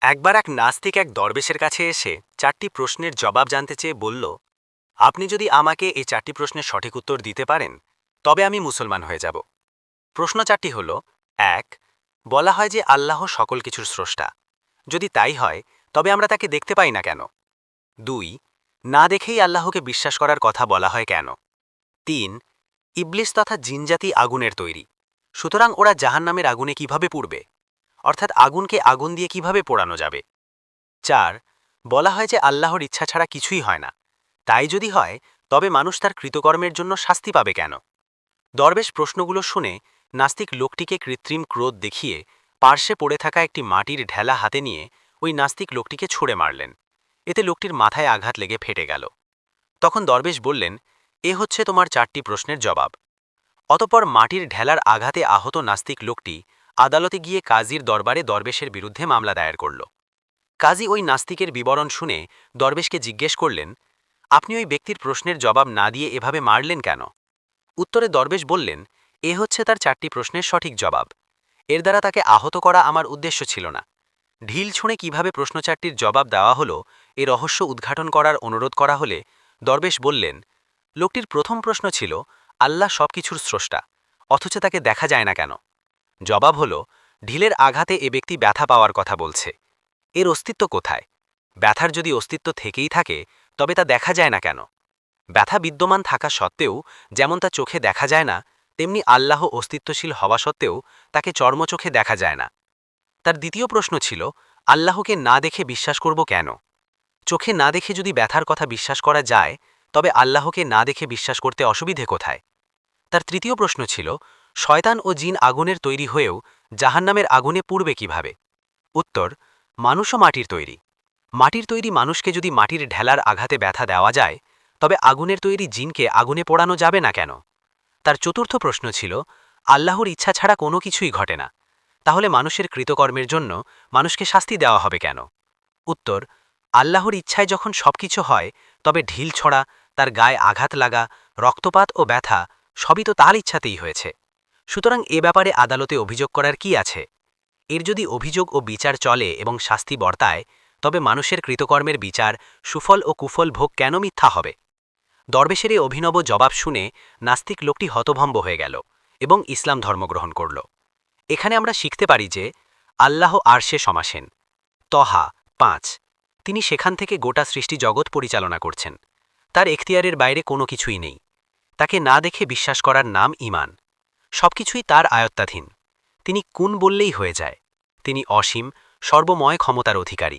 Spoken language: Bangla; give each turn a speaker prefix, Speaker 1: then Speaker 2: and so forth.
Speaker 1: একবার এক নাস্তিক এক দরবেশের কাছে এসে 4টি প্রশ্নের জবাব জানতে চেয়ে বলল, আপনি যদি আমাকে এই 4টি প্রশ্নের সঠিক উত্তর দিতে পারেন তবে আমি মুসলমান হয়ে যাব। প্রশ্ন 4টি হল: 1, বলা হয় যে আল্লাহ সকল কিছুর স্রষ্টা। যদি তাই হয় তবে আমরা তাকে দেখতে পাই না কেন? 2, না দেখেই আল্লাহকে বিশ্বাস করার কথা বলা হয় কেন? 3, ইবলিস তথা জিনজাতি আগুনের তৈরি, সুতরাং ওরা জাহান্নামের আগুনে কিভাবে পুড়বে, অর্থাৎ আগুনকে আগুন দিয়ে কিভাবে পোড়ানো যাবে? 4, বলা হয় যে আল্লাহর ইচ্ছা ছাড়া কিছুই হয় না, তাই যদি হয় তবে মানুষ তার কৃতকর্মের জন্য শাস্তি পাবে কেন? দরবেশ প্রশ্নগুলো শুনে নাস্তিক লোকটিকে কৃত্রিম ক্রোধ দেখিয়ে পার্শ্বে পড়ে থাকা একটি মাটির ঢেলা হাতে নিয়ে ওই নাস্তিক লোকটিকে ছুঁড়ে মারলেন। এতে লোকটির মাথায় আঘাত লেগে ফেটে গেল। তখন দরবেশ বললেন, এ হচ্ছে তোমার 4টি প্রশ্নের জবাব। অতঃপর মাটির ঢেলার আঘাতে আহত নাস্তিক লোকটি আদালতে গিয়ে কাজীর দরবারে দরবেশের বিরুদ্ধে মামলা দায়ের করল। কাজী ওই নাস্তিকের বিবরণ শুনে দরবেশকে জিজ্ঞেস করলেন, আপনি ওই ব্যক্তির প্রশ্নের জবাব না দিয়ে এভাবে মারলেন কেন? উত্তরে দরবেশ বললেন, এ হচ্ছে তার 4টি প্রশ্নের সঠিক জবাব। এর দ্বারা তাকে আহত করা আমার উদ্দেশ্য ছিল না। ঢিল ছুঁড়ে কিভাবে প্রশ্ন 4টির জবাব দেওয়া হলো এ রহস্য উদ্ঘাটন করার অনুরোধ করা হলে দরবেশ বললেন, লোকটির প্রথম প্রশ্ন ছিল, আল্লাহ সবকিছুর স্রষ্টা, অথচ তাকে দেখা যায় না কেন? জবাব হল, ঢিলের আঘাতে এ ব্যক্তি ব্যথা পাওয়ার কথা বলছে। এর অস্তিত্ব কোথায়? ব্যথার যদি অস্তিত্ব থেকেই থাকে তবে তা দেখা যায় না কেন? ব্যথা বিদ্যমান থাকা সত্ত্বেও যেমন তা চোখে দেখা যায় না, তেমনি আল্লাহ অস্তিত্বশীল হওয়া সত্ত্বেও তাকে চর্মচোখে দেখা যায় না। তার দ্বিতীয় প্রশ্ন ছিল, আল্লাহকে না দেখে বিশ্বাস করব কেন? চোখে না দেখে যদি ব্যথার কথা বিশ্বাস করা যায় তবে আল্লাহকে না দেখে বিশ্বাস করতে অসুবিধে কোথায়? তার তৃতীয় প্রশ্ন ছিল, শয়তান ও জিন আগুনের তৈরি হয়েও জাহান্নামের আগুনে পুড়বে কিভাবে? উত্তর, মানুষও মাটির তৈরি। মাটির তৈরি মানুষকে যদি মাটির ঢেলার আঘাতে ব্যথা দেওয়া যায় তবে আগুনের তৈরি জিনকে আগুনে পোড়ানো যাবে না কেন? তার চতুর্থ প্রশ্ন ছিল, আল্লাহর ইচ্ছা ছাড়া কোনো কিছুই ঘটে না, তাহলে মানুষের কৃতকর্মের জন্য মানুষকে শাস্তি দেওয়া হবে কেন? উত্তর, আল্লাহর ইচ্ছায় যখন সবকিছু হয় তবে ঢিল ছড়া, তার গায়ে আঘাত লাগা, রক্তপাত ও ব্যথা সবই তো তার ইচ্ছাতেই হয়েছে। সুতরাং এ ব্যাপারে আদালতে অভিযোগ করার কি আছে? এর যদি অভিযোগ ও বিচার চলে এবং শাস্তি বর্তায় তবে মানুষের কৃতকর্মের বিচার, সুফল ও কুফল ভোগ কেন মিথ্যা হবে? দরবেশের এই অভিনব জবাব শুনে নাস্তিক লোকটি হতভম্ব হয়ে গেল এবং ইসলাম ধর্মগ্রহণ করল। এখানে আমরা শিখতে পারি যে আল্লাহ আরশে সমাসীন। তহা 5, তিনি সেখান থেকে গোটা সৃষ্টি জগৎ পরিচালনা করছেন। তার এখতিয়ারের বাইরে কোনো কিছুই নেই। তাকে না দেখে বিশ্বাস করার নাম ঈমান। সবকিছুই তার আয়ত্তাধীন। তিনি কুন বললেই হয়ে যায়। তিনি অসীম, সর্বময় ক্ষমতার অধিকারী।